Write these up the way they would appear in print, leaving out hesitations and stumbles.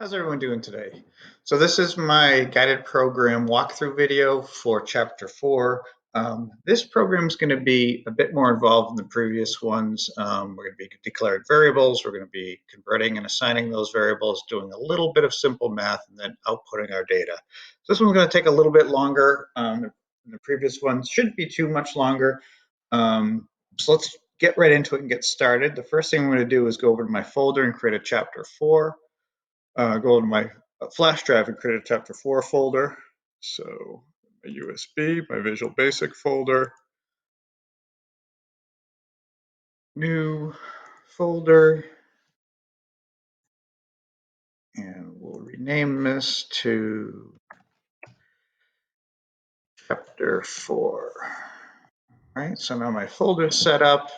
How's everyone doing today? So this is my guided program walkthrough video for chapter 4. This program is going to be a bit more involved than the previous ones. We're going to be declaring variables. We're going to be converting and assigning those variables, doing a little bit of simple math, and then outputting our data. So this one's going to take a little bit longer than the previous ones. Shouldn't be too much longer. So let's get right into it and get started. The first thing I'm going to do is go over to my folder and create a chapter 4. Go to my flash drive and create a chapter 4 folder. So my USB, my Visual Basic folder, new folder, and we'll rename this to chapter 4. All right, so now my folder is set up.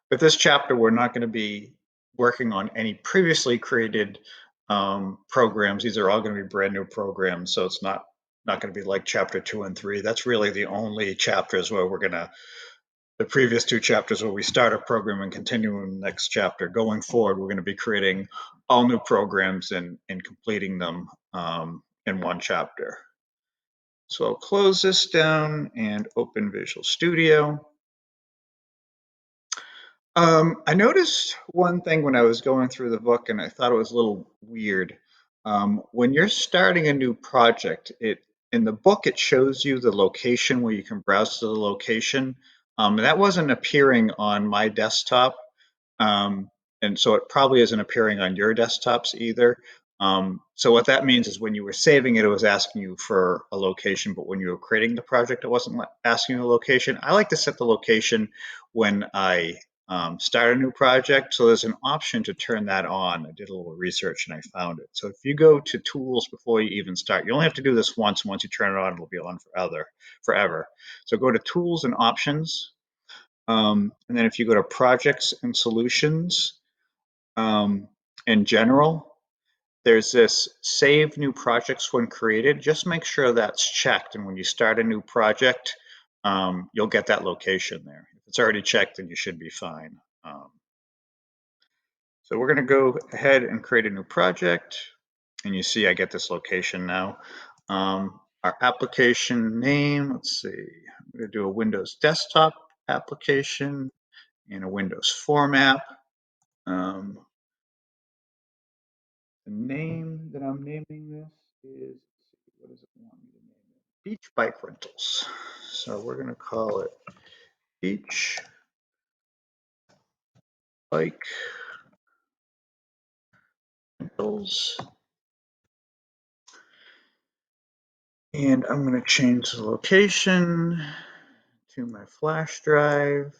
With this chapter, we're not going to be working on any previously created programs. These are all going to be brand new programs, so it's not going to be like chapter 2 and 3. That's really the only chapters where we're going to, the previous two chapters where we start a program and continue in the next chapter. Going forward, we're going to be creating all new programs and completing them in one chapter. So I'll close this down and open Visual Studio. I noticed one thing when I was going through the book, and I thought it was a little weird. When you're starting a new project, in the book it shows you the location where you can browse to the location. And that wasn't appearing on my desktop, and so it probably isn't appearing on your desktops either. So what that means is when you were saving it, it was asking you for a location, but when you were creating the project, it wasn't asking you a location. I like to set the location when I start a new project. So there's an option to turn that on. I did a little research and I found it. So if you go to tools before you even start, you only have to do this once. Once you turn it on, it'll be on forever. So go to tools and options. And then if you go to projects and solutions, in general, there's this save new projects when created. Just make sure that's checked. And when you start a new project, you'll get that location there. If it's already checked, then you should be fine. So we're going to go ahead and create a new project. And you see I get this location now. Our application name, let's see, I'm going to do a Windows desktop application in a Windows form app. The name that I'm naming this is, what does it want me to name it? Beach Bike Rentals. So we're going to call it Beach Bike Rentals. And I'm going to change the location to my flash drive.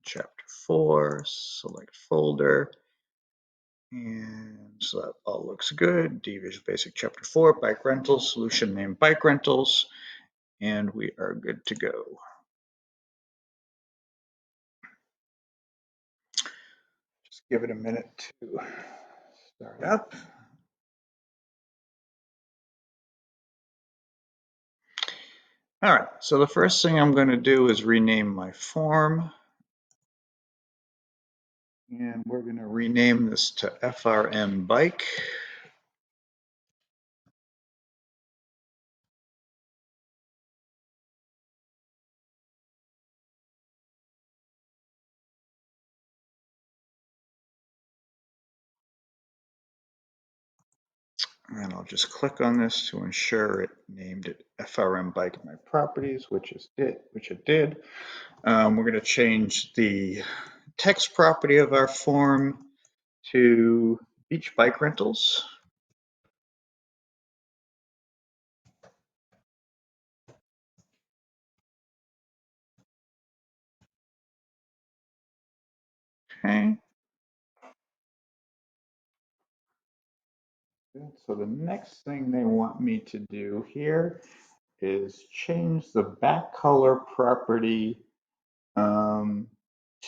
Chapter 4, select folder. And so that all looks good. Visual Basic Chapter 4, Bike Rentals, solution name Bike Rentals. And we are good to go. Just give it a minute to start up. All right, so the first thing I'm going to do is rename my form. And we're going to rename this to FRM Bike. And I'll just click on this to ensure it named it FRM Bike in my properties, which it did. We're going to change the text property of our form to Beach Bike Rentals. Okay. So the next thing they want me to do here is change the back color property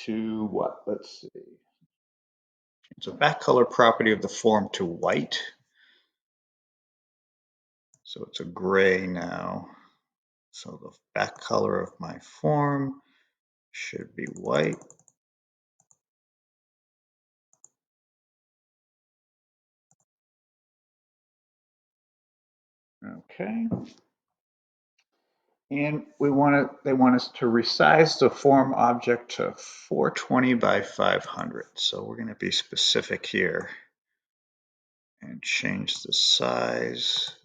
to what? Let's see. Change the back color property of the form to white. So it's a gray now. So the back color of my form should be white. Okay. And they want us to resize the form object to 420 by 500. So we're going to be specific here and change the size.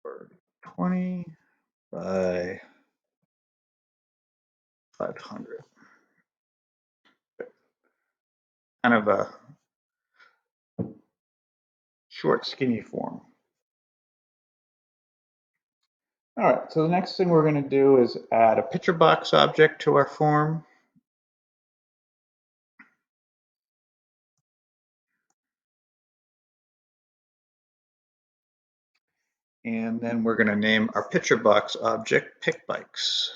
For 20 by 500. Kind of a short, skinny form. All right, so the next thing we're going to do is add a picture box object to our form. And then we're going to name our picture box object PicBikes.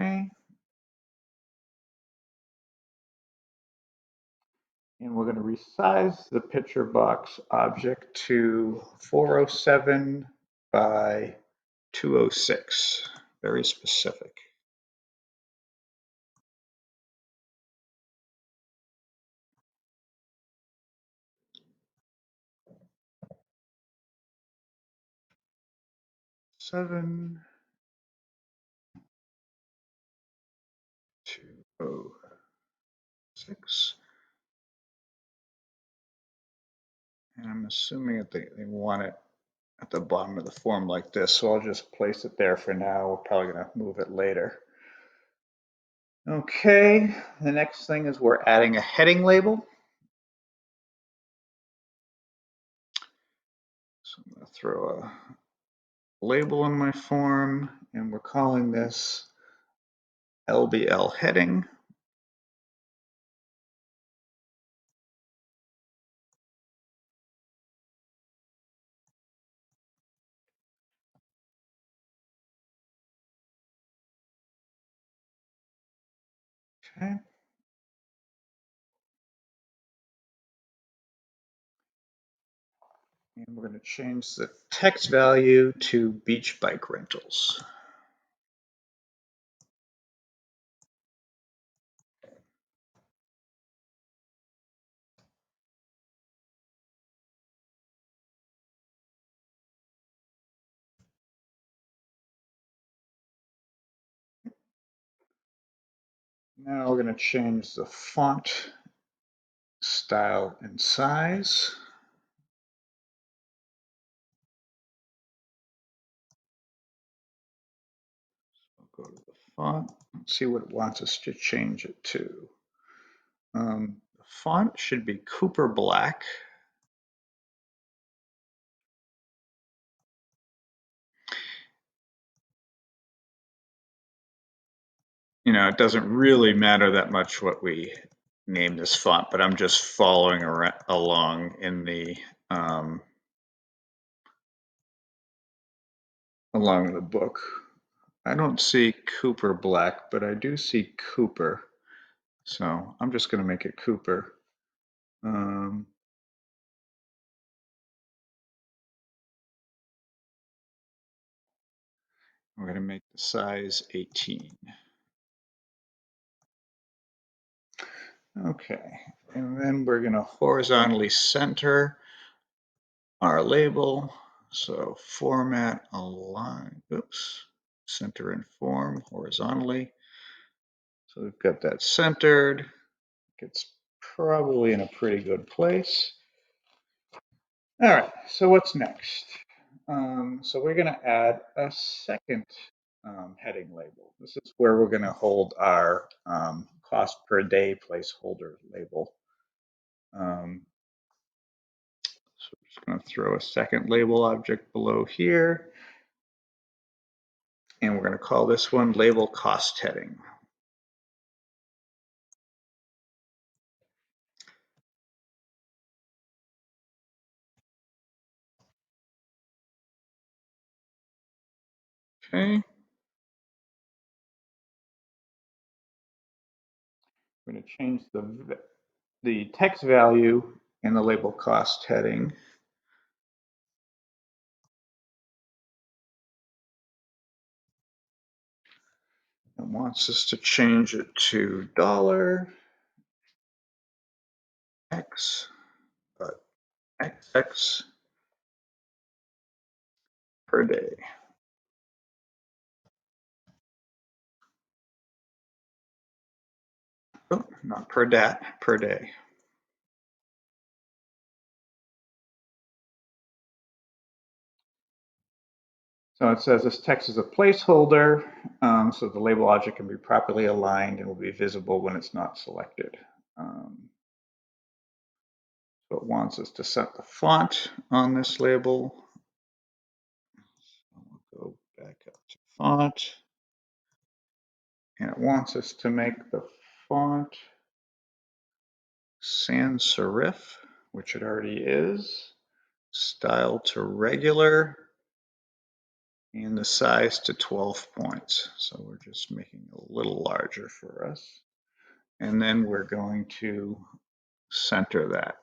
Okay. And we're going to resize the picture box object to 407 by 206. Very specific. Seven, 206. And I'm assuming that they want it at the bottom of the form like this, so I'll just place it there for now. We're probably going to move it later. Okay, the next thing is we're adding a heading label. So I'm going to throw a label in my form, and we're calling this LBL heading. Okay. And we're going to change the text value to beach bike rentals. Now we're going to change the font style and size. We'll go to the font and see what it wants us to change it to. The font should be Cooper Black. You know, it doesn't really matter that much what we name this font, but I'm just following along in the along the book. I don't see Cooper Black, but I do see Cooper. So I'm just going to make it Cooper. We're going to make the size 18. Okay, and then we're going to horizontally center our label. So format, align, oops, center and form horizontally. So we've got that centered. It's probably in a pretty good place. All right, so what's next? So we're going to add a second heading label. This is where we're going to hold our cost per day placeholder label. So we're just going to throw a second label object below here. And we're going to call this one label cost heading. Okay. We're going to change the text value in the label cost heading It wants us to change it to $X, but XX per day. Oh, not per DAT, per day. So it says this text is a placeholder, so the label object can be properly aligned and will be visible when it's not selected. So it wants us to set the font on this label. We'll go back up to font. And it wants us to make the font sans serif, which it already is, style to regular, and the size to 12 points. So we're just making it a little larger for us. And then we're going to center that.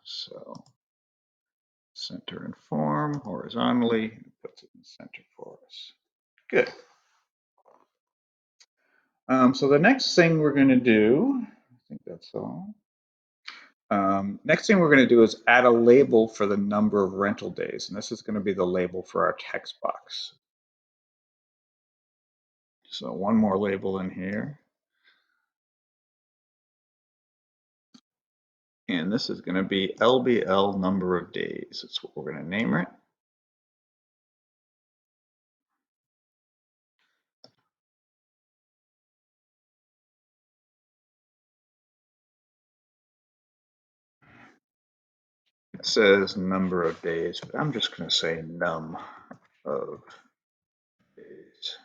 So center and form horizontally, puts it in the center for us. Good. So the next thing we're going to do, I think that's all. Next thing we're going to do is add a label for the number of rental days, and this is going to be the label for our text box. So one more label in here. And this is going to be LBL number of days. That's what we're going to name it. It says number of days, but I'm just going to say num of days.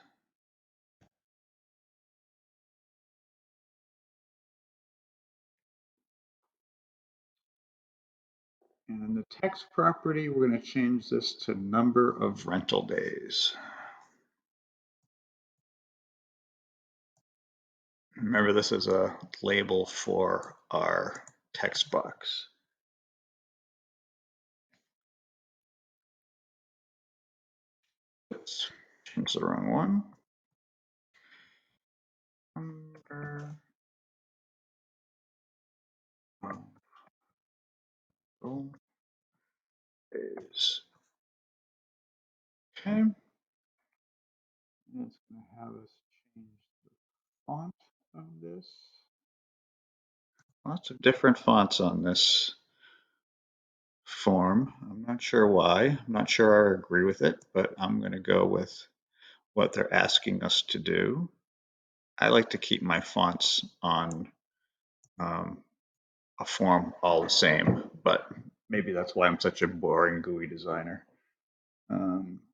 And in the text property, we're going to change this to number of rental days. Remember, this is a label for our text box. Oops, changed the wrong one. Number of days. Okay. And it's going to have us change the font of this. Lots of different fonts on this form. I'm not sure why. I'm not sure I agree with it, but I'm going to go with what they're asking us to do. I like to keep my fonts on a form all the same, but maybe that's why I'm such a boring GUI designer.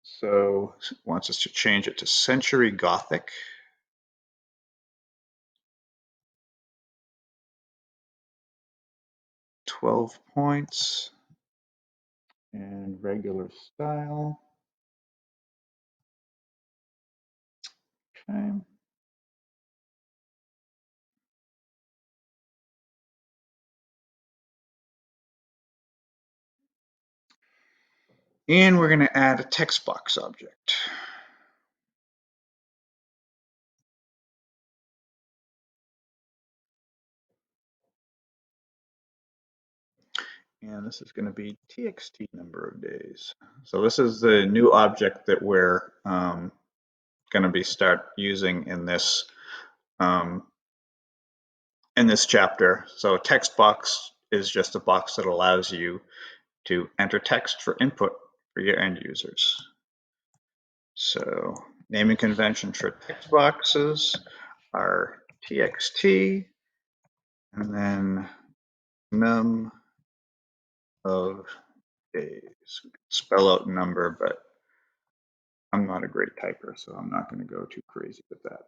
So it wants us to change it to Century Gothic. $12 points and regular style. Okay. And we're going to add a text box object. And this is going to be txt number of days. So this is the new object that we're going to be start using in this chapter. So a text box is just a box that allows you to enter text for input for your end users. So naming convention for text boxes are txt and then num of days. Spell out number, but I'm not a great typer, so I'm not going to go too crazy with that.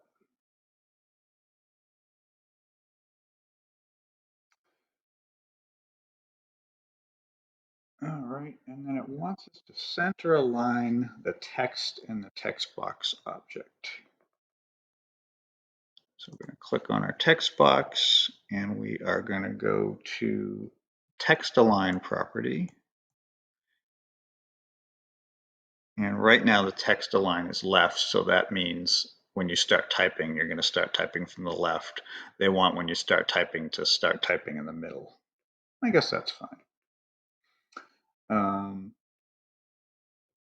All right, and then it wants us to center align the text in the text box object. So we're going to click on our text box and we are going to go to text align property. And right now the text align is left, so that means when you start typing, you're going to start typing from the left. They want when you start typing to start typing in the middle. I guess that's fine.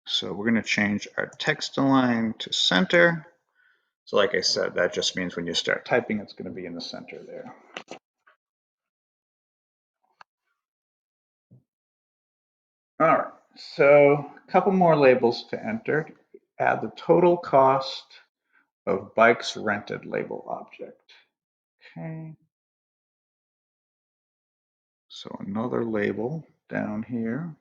So we're going to change our text align to center. So like I said, that just means when you start typing, it's going to be in the center there. All right, so a couple more labels to enter. Add the total cost of bikes rented label object. Okay. So another label down here.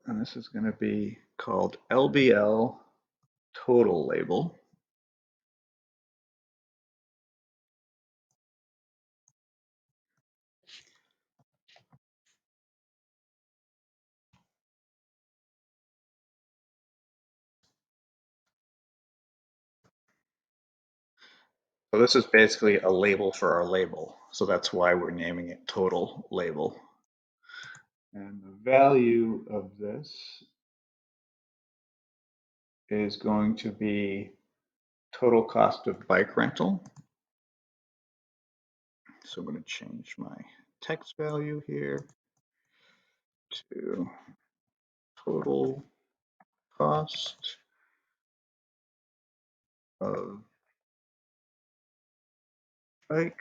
And this is going to be called LBL total label. So this is basically a label for our label. So that's why we're naming it total label. And the value of this is going to be total cost of bike rental. So I'm going to change my text value here to total cost of bike.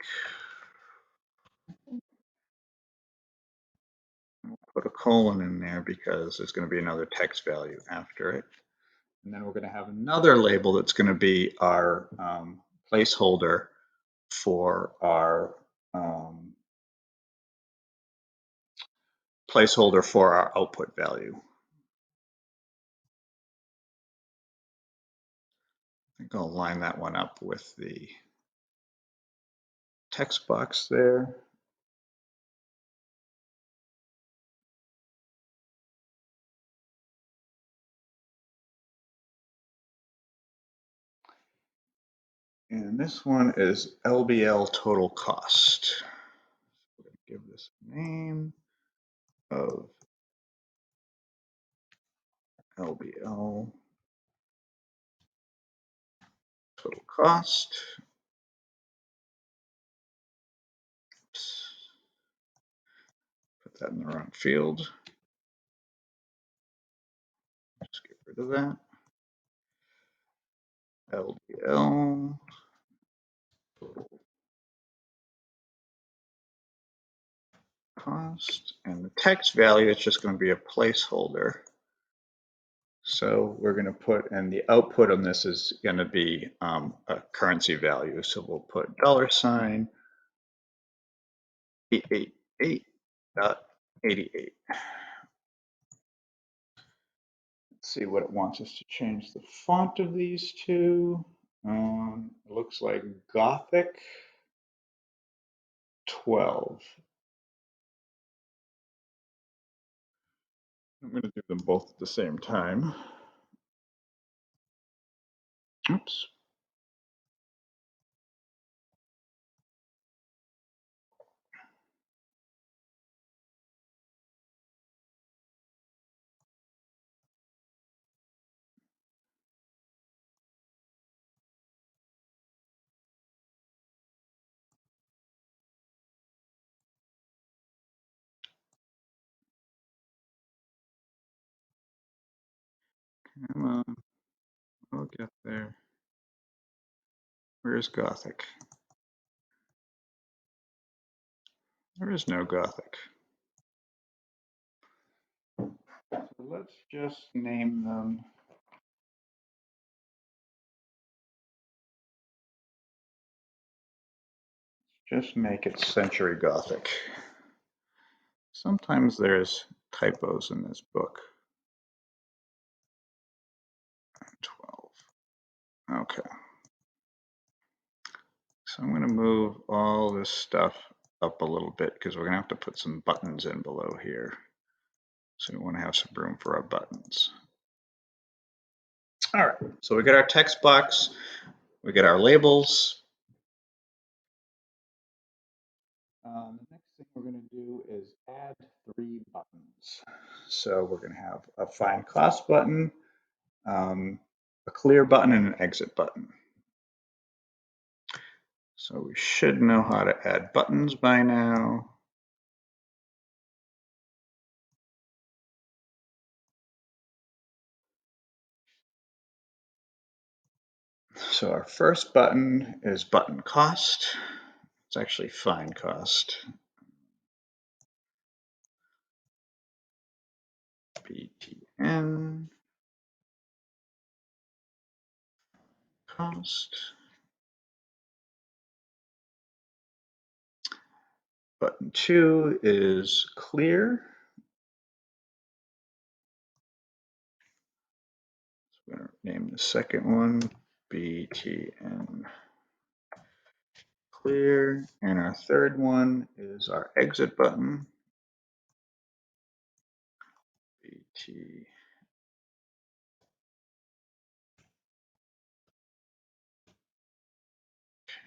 Put a colon in there because there's going to be another text value after it. And then we're going to have another label that's going to be our placeholder for our output value. I think I'll line that one up with the text box there. And this one is LBL total cost. We're going to give this a name of LBL total cost. Oops. Put that in the wrong field. Just get rid of that. LBL total cost, and the text value is just going to be a placeholder. So we're going to put, and the output on this is going to be a currency value. So we'll put $888.88. Let's see what it wants us to change the font of these to. It looks like Gothic 12. I'm going to do them both at the same time. Oops. Come on. I'll get there. Where's Gothic? There is no Gothic. So let's just name them. Just make it Century Gothic. Sometimes there's typos in this book. 12. Okay. So I'm going to move all this stuff up a little bit because we're going to have to put some buttons in below here. So we want to have some room for our buttons. All right, so we got our text box, we got our labels. The next we're going to do is add 3 buttons. So we're going to have a find cost button, a clear button, and an exit button. So we should know how to add buttons by now. So our first button is button cost. It's actually find cost. BTN cost. Button 2 is clear. So we're going to name the second one BTN clear. And our third one is our exit button. BT.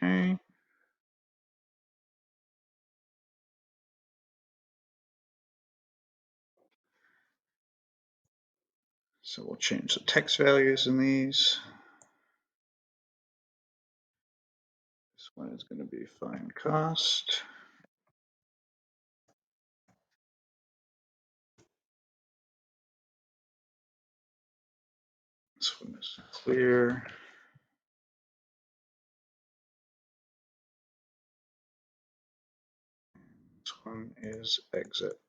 Okay. So we'll change the text values in these. This one is going to be find cost. This one is clear. This one is exit.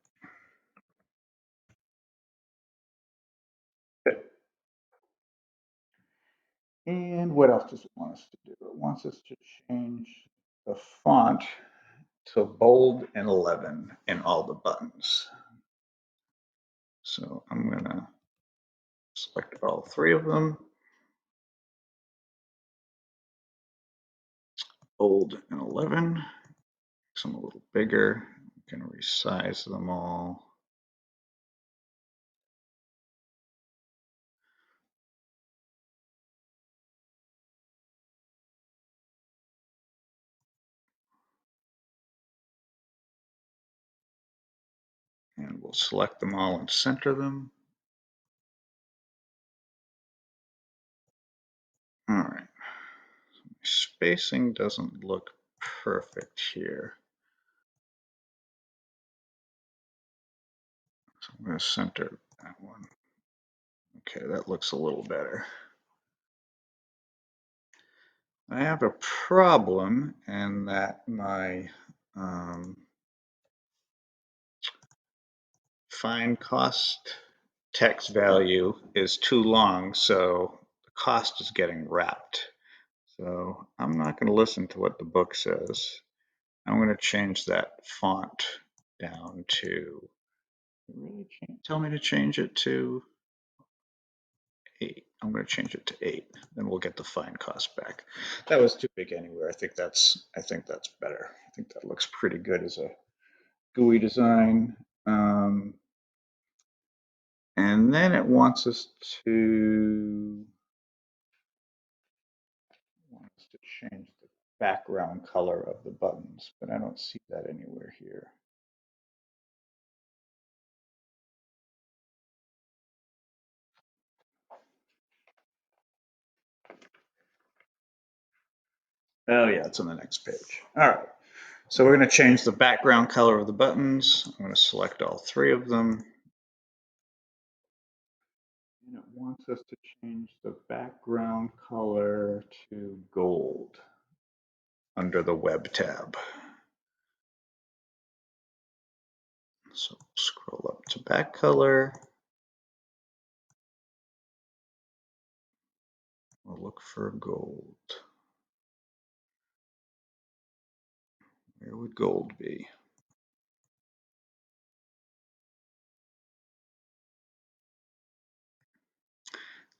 Okay. And what else does it want us to do? It wants us to change the font to bold and 11 in all the buttons. So I'm going to select all 3 of them. Bold and 11. Make some a little bigger. I'm going to resize them all. And we'll select them all and center them. All right. So my spacing doesn't look perfect here. So I'm going to center that one. Okay, that looks a little better. I have a problem in that my find cost text value is too long, so the cost is getting wrapped. So I'm not going to listen to what the book says. I'm going to change that font down to, really tell me to change it to 8. I'm going to change it to 8. Then we'll get the find cost back. That was too big anywhere. I think that's better. I think that looks pretty good as a GUI design. And then it wants us to change the background color of the buttons, but I don't see that anywhere here. Oh yeah, it's on the next page. All right. So we're going to change the background color of the buttons. I'm going to select all 3 of them. And it wants us to change the background color to gold under the web tab. So scroll up to back color. We'll look for gold. Where would gold be?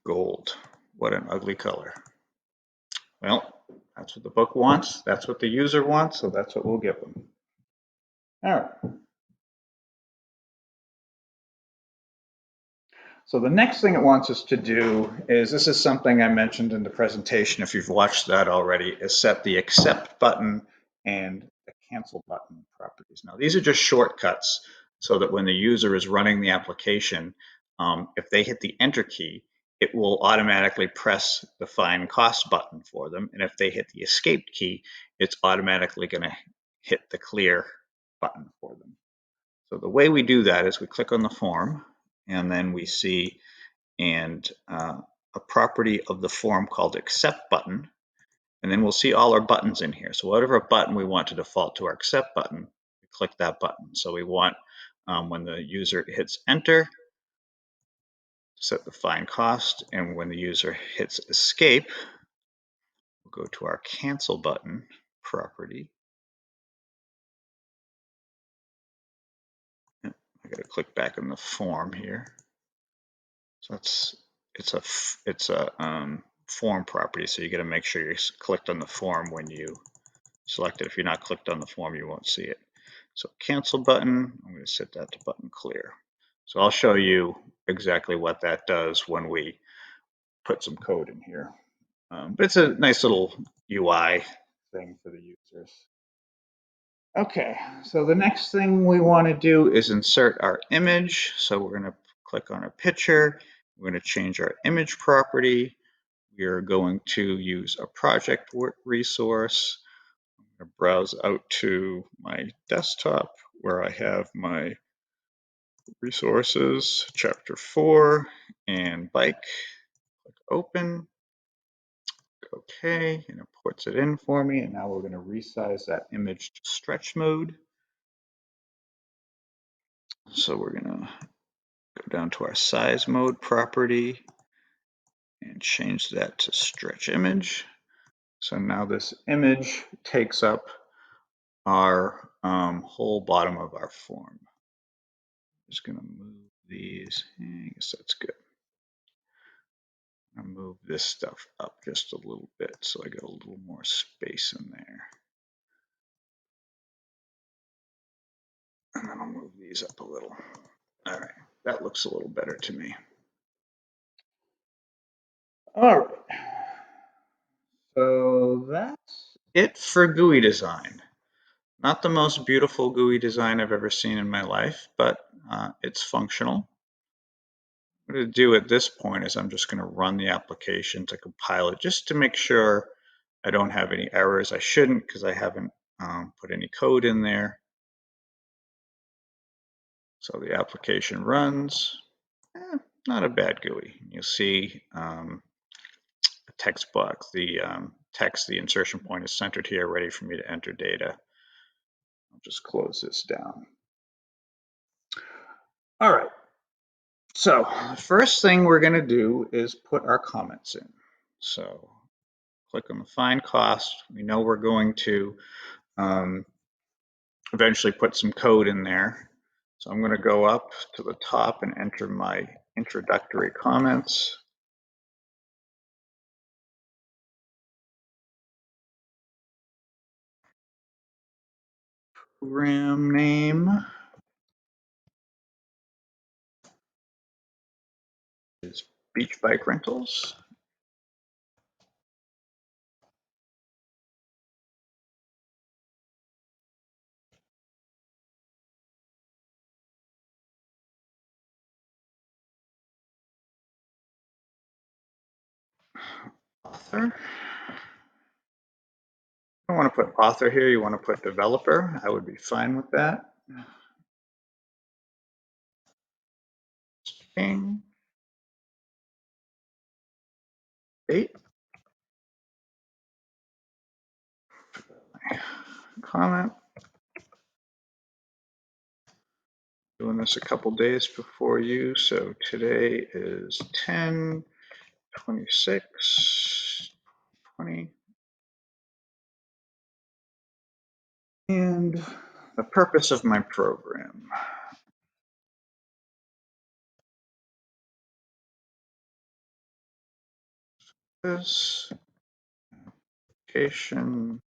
Gold. What an ugly color. Well, that's what the book wants. That's what the user wants. So that's what we'll give them. All right. So the next thing it wants us to do is, this is something I mentioned in the presentation, if you've watched that already, is set the accept button and the cancel button properties. Now, these are just shortcuts so that when the user is running the application, if they hit the enter key, it will automatically press the find cost button for them. And if they hit the escape key, it's automatically going to hit the clear button for them. So the way we do that is we click on the form, and then we see a property of the form called accept button. And then we'll see all our buttons in here. So whatever button we want to default to our accept button, we click that button. So we want when the user hits enter, set the find cost, and when the user hits escape, we'll go to our cancel button property. I got to click back on the form here. So it's a form property. So you got to make sure you're clicked on the form when you select it. If you're not clicked on the form, you won't see it. So cancel button, I'm going to set that to button clear. So I'll show you exactly what that does when we put some code in here. But it's a nice little UI thing for the users. Okay, so the next thing we want to do is insert our image. So we're going to click on a picture. We're going to change our image property. We are going to use a project resource. I'm going to browse out to my desktop where I have my resources, chapter 4, and bike. Click open. Okay, and it ports it in for me. And now we're going to resize that image to stretch mode. So we're going to go down to our size mode property and change that to stretch image. So now this image takes up our whole bottom of our form. Just going to move these. I guess that's good. I'll move this stuff up just a little bit so I get a little more space in there. And then I'll move these up a little. All right, that looks a little better to me. All right. So that's it for GUI design. Not the most beautiful GUI design I've ever seen in my life, but it's functional. What I'm going to do at this point is I'm just going to run the application to compile it just to make sure I don't have any errors. I shouldn't because I haven't put any code in there. So the application runs. Not a bad GUI. You'll see a text box. The text, the insertion point is centered here, ready for me to enter data. I'll just close this down. All right. So the first thing we're going to do is put our comments in. So click on the find cost. We know we're going to eventually put some code in there. So I'm going to go up to the top and enter my introductory comments. Program name is Beach Bike Rentals. Author. You don't want to put author here, you want to put developer. I would be fine with that. String. Date. Comment. Doing this a couple days before you, so today is 10/26/20. And the purpose of my program. This application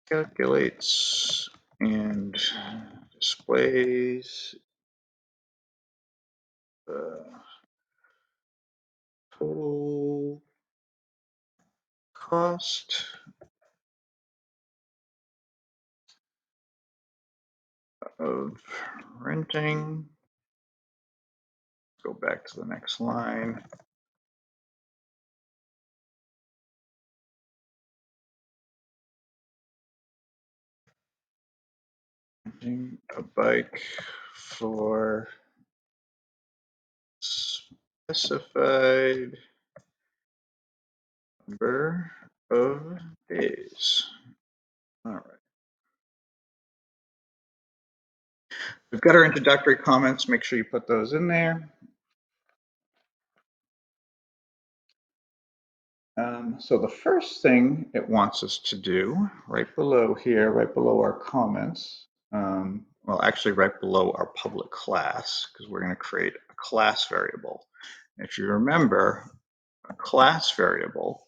calculates and displays the total cost of renting. Go back to the next line. Renting a bike for specified number of days. All right. We've got our introductory comments. Make sure you put those in there. So the first thing it wants us to do right below here, right below our comments, well, actually right below our public class, because we're going to create a class variable. If you remember, a class variable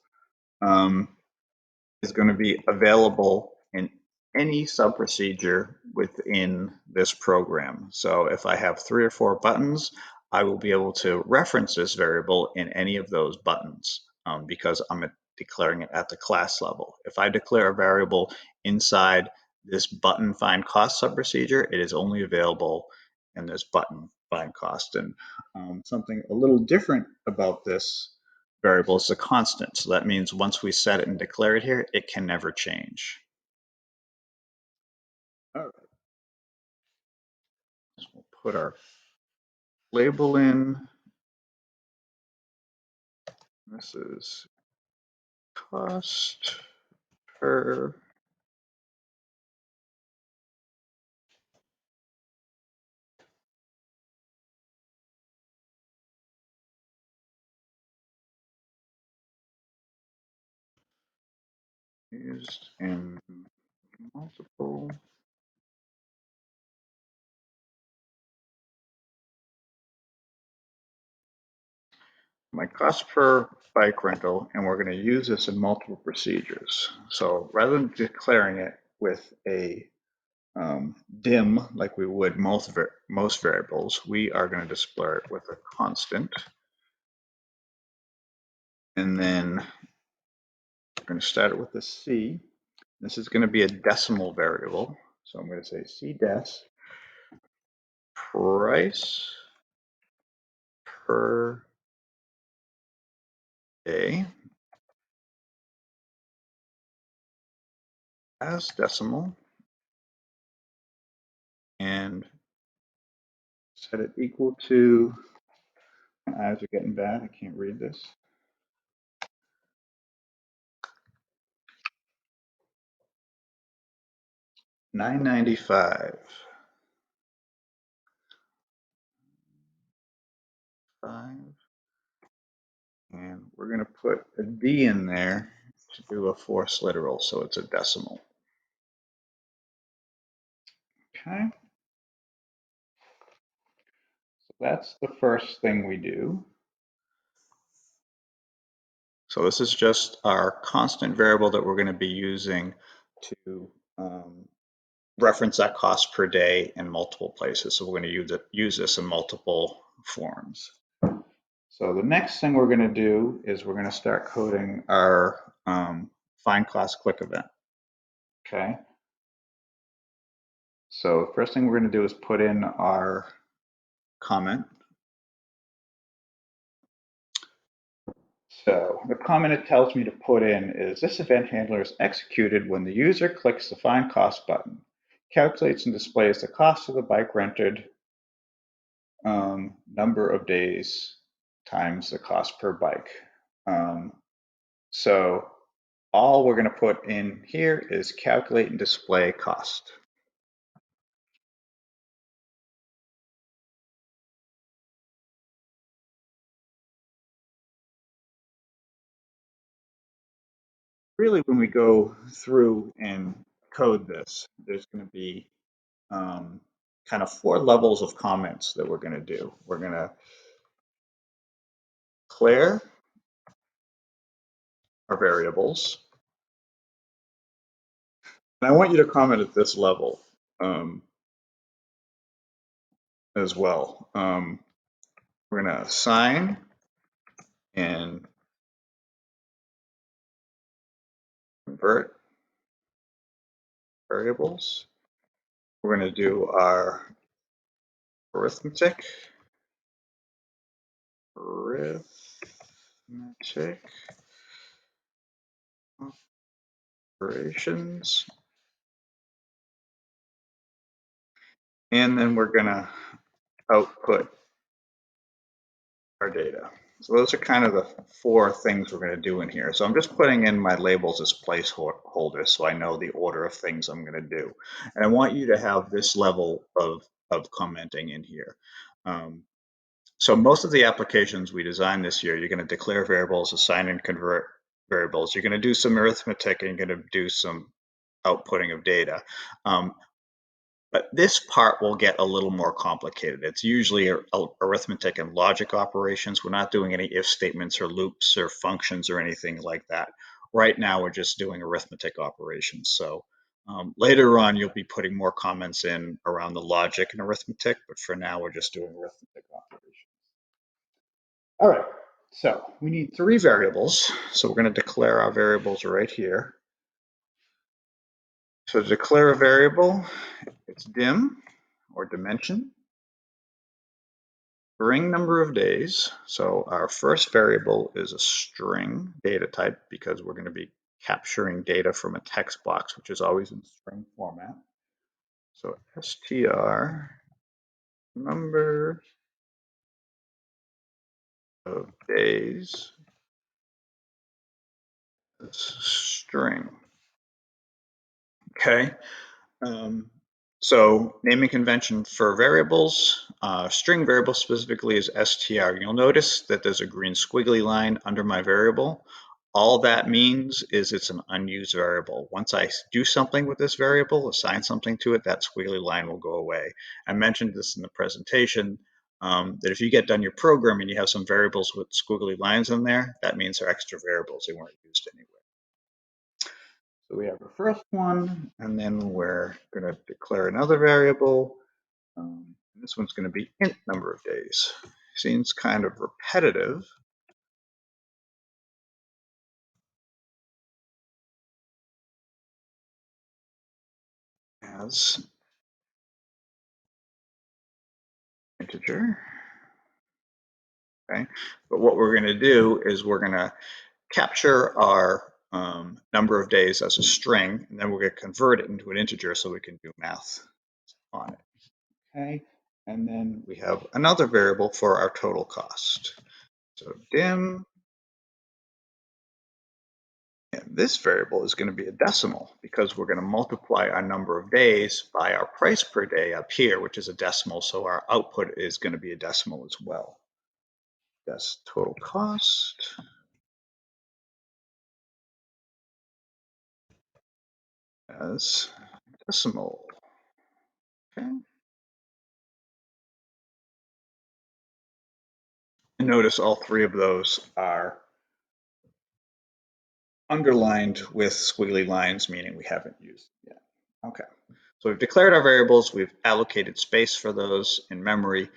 is going to be available in any sub-procedure within this program. So if I have 3 or 4 buttons, I will be able to reference this variable in any of those buttons because I'm declaring it at the class level. If I declare a variable inside this button find cost sub-procedure, it is only available in this button find cost. And something a little different about this variable is a constant. So that means once we set it and declare it here, it can never change. All right. So we'll put our label in. This is cost per used in multiple my cost per bike rental, and we're going to use this in multiple procedures. So rather than declaring it with a dim like we would most variables, we are going to display it with a constant. And then we're going to start it with a C. This is going to be a decimal variable. So I'm going to say CDEC price per day as decimal and set it equal to, my eyes are getting bad, I can't read this. $9.95. And we're going to put a D in there to do a forced literal, so it's a decimal. Okay. So that's the first thing we do. So this is just our constant variable that we're going to be using to reference that cost per day in multiple places. So we're going to use this in multiple forms. So the next thing we're going to do is we're going to start coding our find cost click event. Okay. So first thing we're going to do is put in our comment. So the comment it tells me to put in is this event handler is executed when the user clicks the find cost button, calculates and displays the cost of the bike rented, number of days times the cost per bike. So all we're going to put in here is calculate and display cost. Really, when we go through and code this, there's going to be kind of 4 levels of comments that we're going to do. We're going to declare our variables. And I want you to comment at this level as well. We're going to assign and convert variables. we're going to do our arithmetic operations, and then we're going to output our data. So those are kind of the 4 things we're going to do in here. So I'm just putting in my labels as placeholders so I know the order of things I'm going to do. And I want you to have this level of commenting in here. So most of the applications we designed this year, you're going to declare variables, assign and convert variables. You're going to do some arithmetic and you're going to do some outputting of data. But this part will get a little more complicated. It's usually arithmetic and logic operations. We're not doing any if statements or loops or functions or anything like that. Right now, we're just doing arithmetic operations. So later on, you'll be putting more comments in around the logic and arithmetic, but for now, we're just doing arithmetic operations. All right, so we need 3 variables. So we're going to declare our variables right here. So to declare a variable, it's dim or dimension, string number of days. So our first variable is a string data type because we're going to be capturing data from a text box, which is always in string format. So str number of days is string. Okay. So naming convention for variables, string variable specifically is str. You'll notice that there's a green squiggly line under my variable. All that means is it's an unused variable. Once I do something with this variable, assign something to it, that squiggly line will go away. I mentioned this in the presentation, that if you get done your program and you have some variables with squiggly lines in there, that means they're extra variables. They weren't used anyway. So we have the first one, and then we're going to declare another variable. This one's going to be int number of days. Seems kind of repetitive. As integer. Okay, but what we're going to do is we're going to capture our number of days as a string, and then we're going to convert it into an integer so we can do math on it. Okay, and then we have another variable for our total cost. So dim, and this variable is going to be a decimal because we're going to multiply our number of days by our price per day up here, which is a decimal. So our output is going to be a decimal as well. That's total cost. As decimal. Okay. And notice all 3 of those are underlined with squiggly lines, meaning we haven't used it yet. Okay. So we've declared our variables. We've allocated space for those in memory.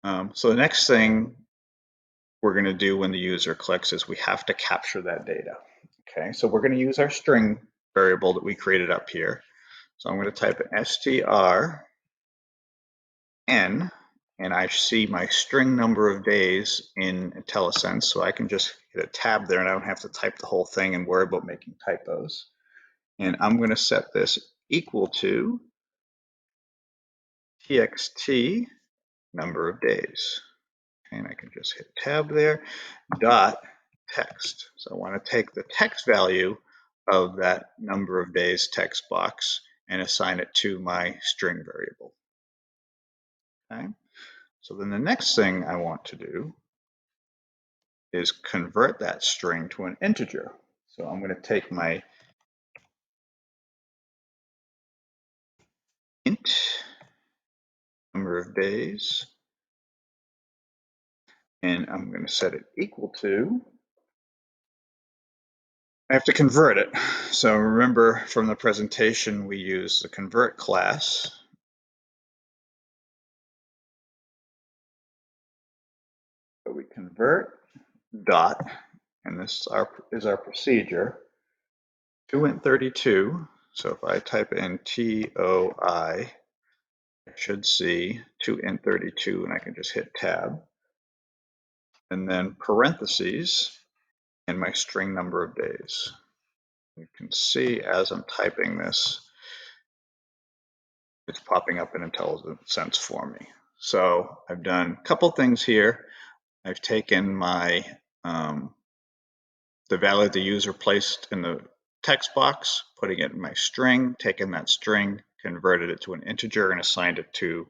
So the next thing we're going to do when the user clicks is we have to capture that data. Okay, so we're going to use our string variable that we created up here. So I'm going to type in str n, and I see my string number of days in IntelliSense, so I can just hit a tab there and I don't have to type the whole thing and worry about making typos. And I'm going to set this equal to txt number of days. And I can just hit tab there, dot text. So I want to take the text value of that number of days text box and assign it to my string variable. Okay. So then the next thing I want to do is convert that string to an integer. So I'm going to take my int number of days and I'm going to set it equal to, I have to convert it. So remember from the presentation, we use the convert class. So we convert dot, and this is our procedure, to int32. So if I type in TOI I should see to int32, and I can just hit tab, and then parentheses and my string number of days. You can see as I'm typing this, it's popping up in IntelliSense for me. So I've done a couple things here. I've taken my the value the user placed in the text box, putting it in my string, taken that string, converted it to an integer, and assigned it to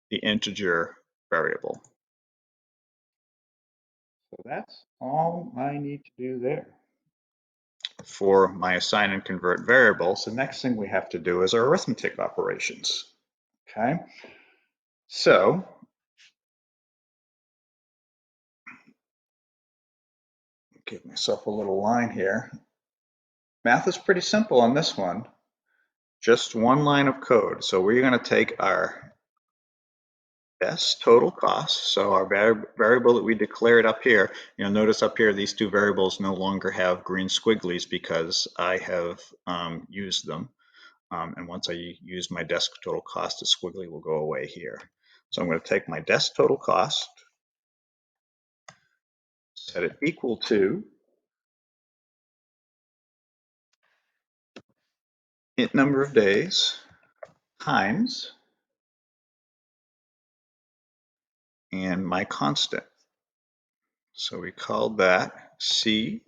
the integer variable. So that's all I need to do there for my assign and convert variables. The next thing we have to do is our arithmetic operations. Okay, so give myself a little line here. Math is pretty simple on this one. Just one line of code. So we're going to take our best total cost, so our variable that we declared up here. You'll notice up here these two variables no longer have green squigglies because I have used them. And once I use my desk total cost, the squiggly will go away here. So I'm going to take my desk total cost, set it equal to int number of days times and my constant. So we called that C,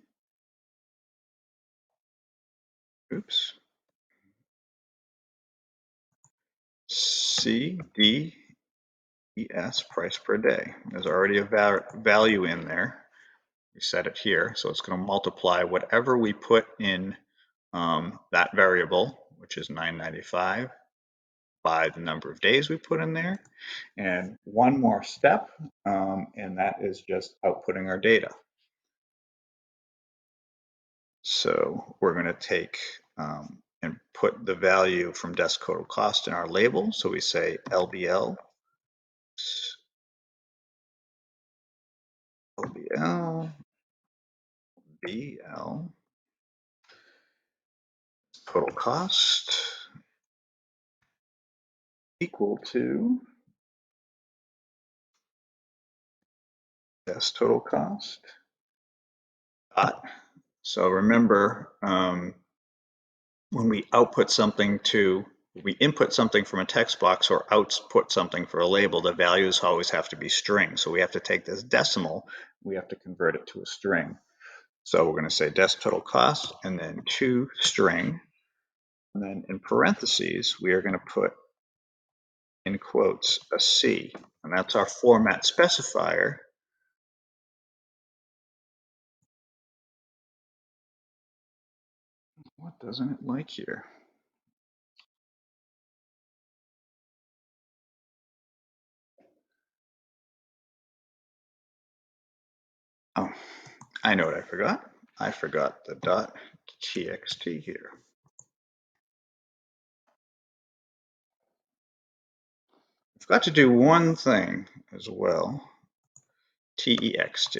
CDES, price per day. There's already a value in there. We set it here, so it's going to multiply whatever we put in that variable, which is $9.95, by the number of days we put in there. And one more step, and that is just outputting our data. So we're going to take and put the value from desk total cost in our label. So we say LBL, BL, total cost equal to desk total cost dot. So remember, when we output something we input something from a text box or output something for a label, the values always have to be string. So we have to take this decimal, we have to convert it to a string. So we're going to say desk total cost and then to string. And then in parentheses, we are going to put in quotes a C, and that's our format specifier. What doesn't it like here? Oh, I know what I forgot. I forgot the .txt here. I've got to do one thing as well. TEXT.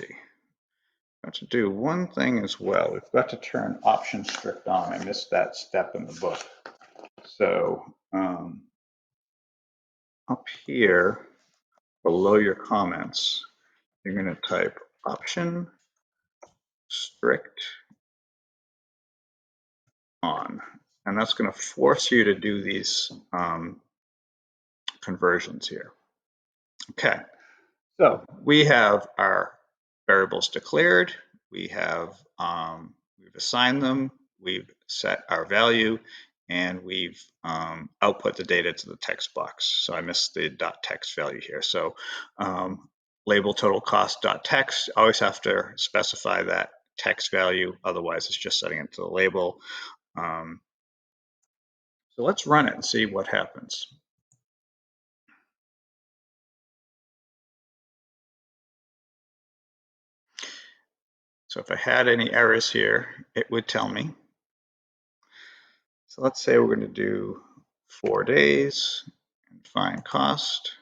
Got to do one thing as well. We've got to turn option strict on. I missed that step in the book. So up here below your comments, you're going to type option strict on, and that's going to force you to do these conversions here. Okay, so we have our variables declared, we have we've assigned them, we've set our value, and we've output the data to the text box. So I missed the .text value here. So label total cost .text, always have to specify that text value, otherwise it's just setting it to the label. So let's run it and see what happens. So if I had any errors here, it would tell me. So let's say we're going to do 4 days and find cost.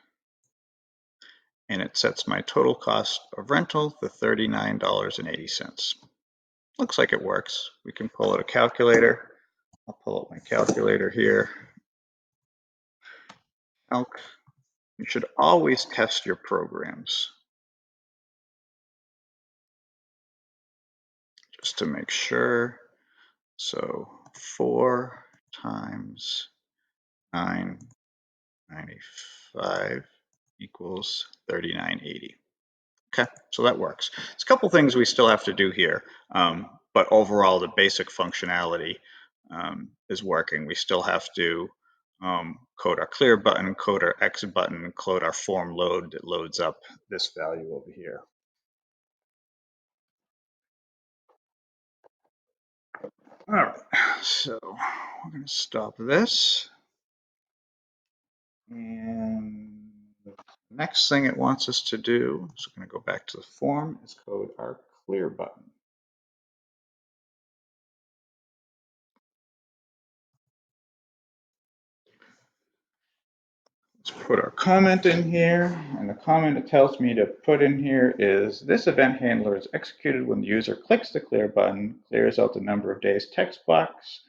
And it sets my total cost of rental to $39.80. Looks like it works. We can pull out a calculator. I'll pull out my calculator here. Elk, you should always test your programs just to make sure. So 4 times 995 equals 3980. Okay, so that works. There's a couple things we still have to do here, but overall the basic functionality is working. We still have to code our clear button, code our X button, and code our form load that loads up this value over here. All right, so we're going to stop this. And the next thing it wants us to do, so we're going to go back to the form, is code our clear button. Let's put our comment in here, and the comment it tells me to put in here is this event handler is executed when the user clicks the clear button, clears out the number of days text box,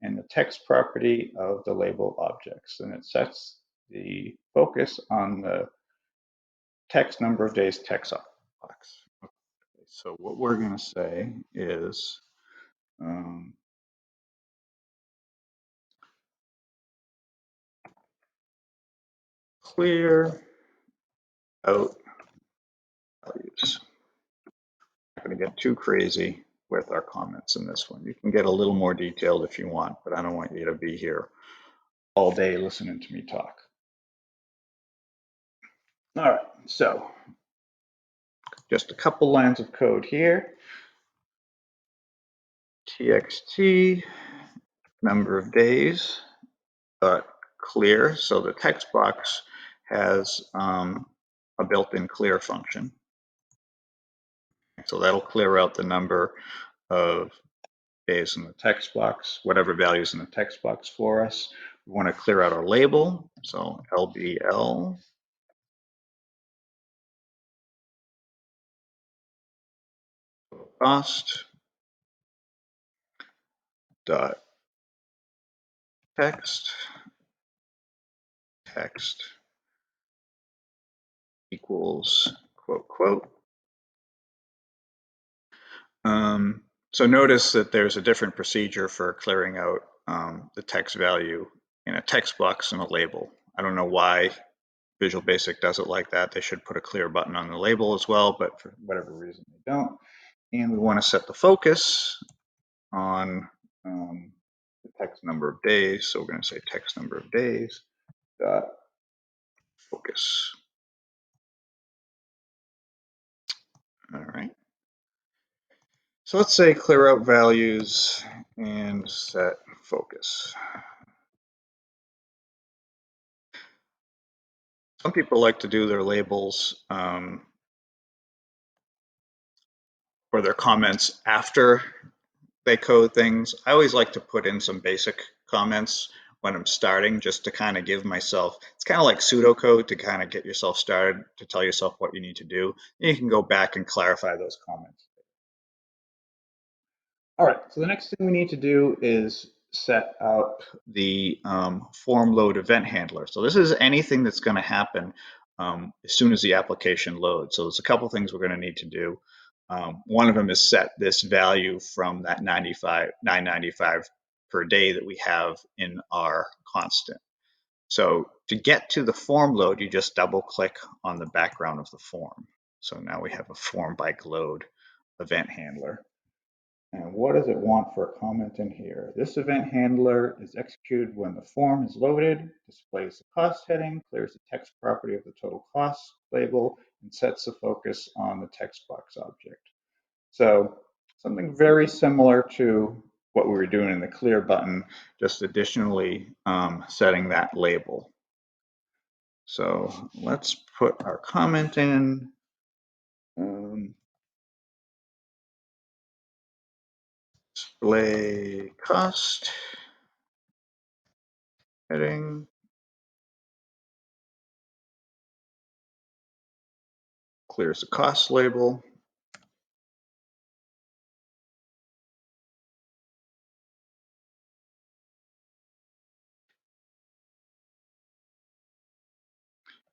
and the text property of the label objects. And it sets the focus on the text number of days text box. Okay, so what we're going to say is clear out values. Not going to get too crazy with our comments in this one. You can get a little more detailed if you want, but I don't want you to be here all day listening to me talk. All right, so just a couple lines of code here. TXT number of days clear, so the text box has a built-in clear function. So that'll clear out the number of days in the text box, whatever values in the text box for us. We want to clear out our label, so LBL cost dot text equals quote quote. So notice that there's a different procedure for clearing out the text value in a text box and a label. I don't know why Visual Basic does it like that. They should put a clear button on the label as well, but for whatever reason they don't. And we want to set the focus on the text number of days. So we're going to say text number of days dot focus. All right. So let's say clear out values and set focus. Some people like to do their labels or their comments after they code things. I always like to put in some basic comments when I'm starting, just to kind of give myself, it's kind of like pseudocode to kind of get yourself started, to tell yourself what you need to do. And you can go back and clarify those comments. All right, so the next thing we need to do is set up the form load event handler. So this is anything that's going to happen as soon as the application loads. So there's a couple things we're going to need to do. One of them is set this value from that 995 per day that we have in our constant. So to get to the form load, you just double click on the background of the form. So now we have a form bike load event handler. And what does it want for a comment in here? This event handler is executed when the form is loaded, displays the cost heading, clears the text property of the total cost label, and sets the focus on the text box object. So something very similar to what we were doing in the clear button, just additionally setting that label. So let's put our comment in. Display cost heading, clears the cost label.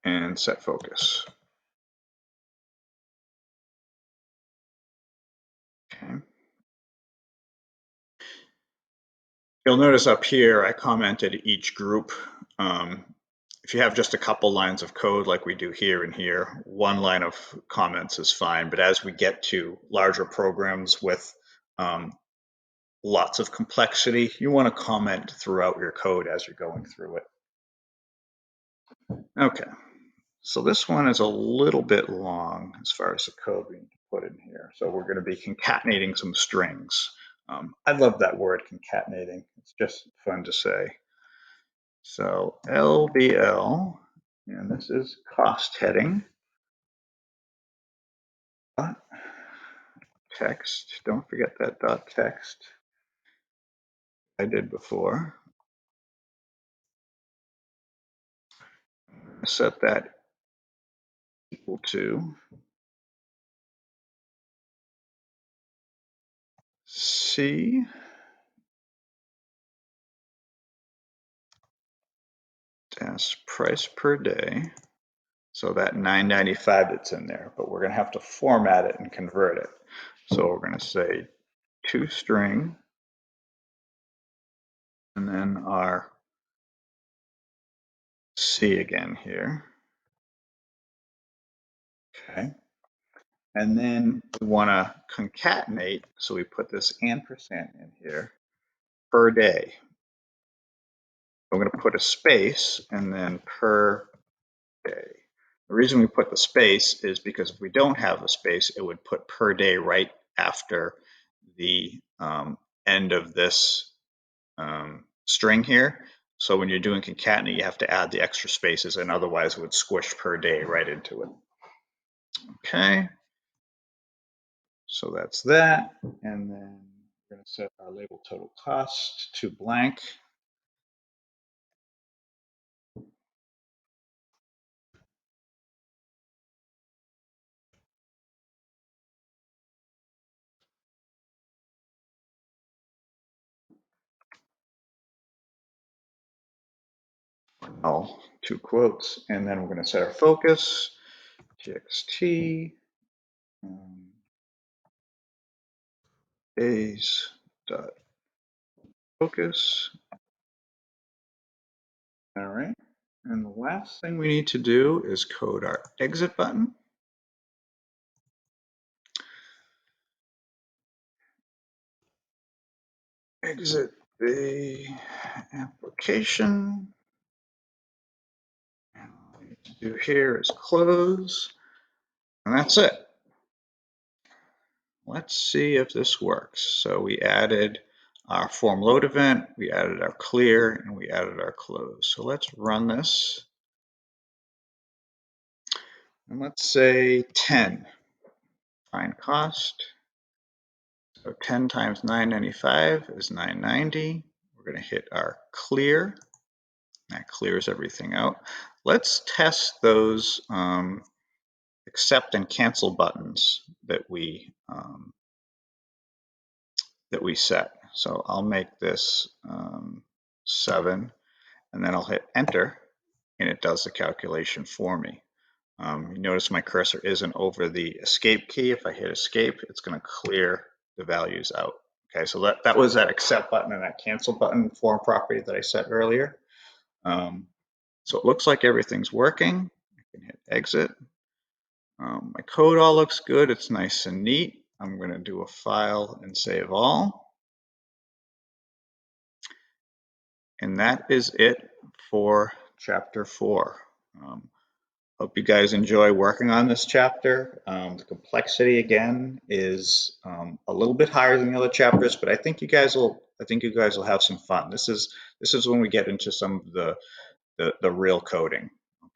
and set focus. Okay. You'll notice up here I commented each group. If you have just a couple lines of code like we do here and here, one line of comments is fine. But as we get to larger programs with lots of complexity, you want to comment throughout your code as you're going through it. Okay, so this one is a little bit long as far as the code we need to put in here. So we're going to be concatenating some strings. I love that word, concatenating. It's just fun to say. So LBL, and this is cost heading. Dot text, don't forget that dot text I did before. Set that equal to C dash price per day. So that $9.95 that's in there, but we're going to have to format it and convert it. So we're going to say toString, and then our C again here. Okay. And then we want to concatenate, so we put this ampersand in here, per day. I'm going to put a space and then per day. The reason we put the space is because if we don't have a space, it would put per day right after the end of this string here. So when you're doing concatenate, you have to add the extra spaces, and otherwise it would squish per day right into it. Okay, so that's that. And then we're going to set our label total cost to blank. All two quotes, and then we're going to set our focus, txt, days dot focus. All right, and the last thing we need to do is code our exit button. Exit the application. And all we need to do here is close, and that's it. Let's see if this works. So we added our form load event, we added our clear, and we added our close. So let's run this. And let's say 10. Find cost. So 10 times 995 is 990. We're going to hit our clear. That clears everything out. Let's test those accept and cancel buttons that we set. So I'll make this 7, and then I'll hit enter, and it does the calculation for me. You notice my cursor isn't over the escape key. If I hit escape, it's going to clear the values out. Okay, so that was that accept button and that cancel button form property that I set earlier. So it looks like everything's working. I can hit exit. My code all looks good. It's nice and neat. I'm going to do a file and save all. And that is it for chapter 4. Hope you guys enjoy working on this chapter. The complexity again is a little bit higher than the other chapters, but I think you guys will have some fun. This is when we get into some of the real coding.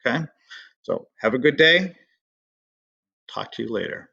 Okay, so have a good day. Talk to you later.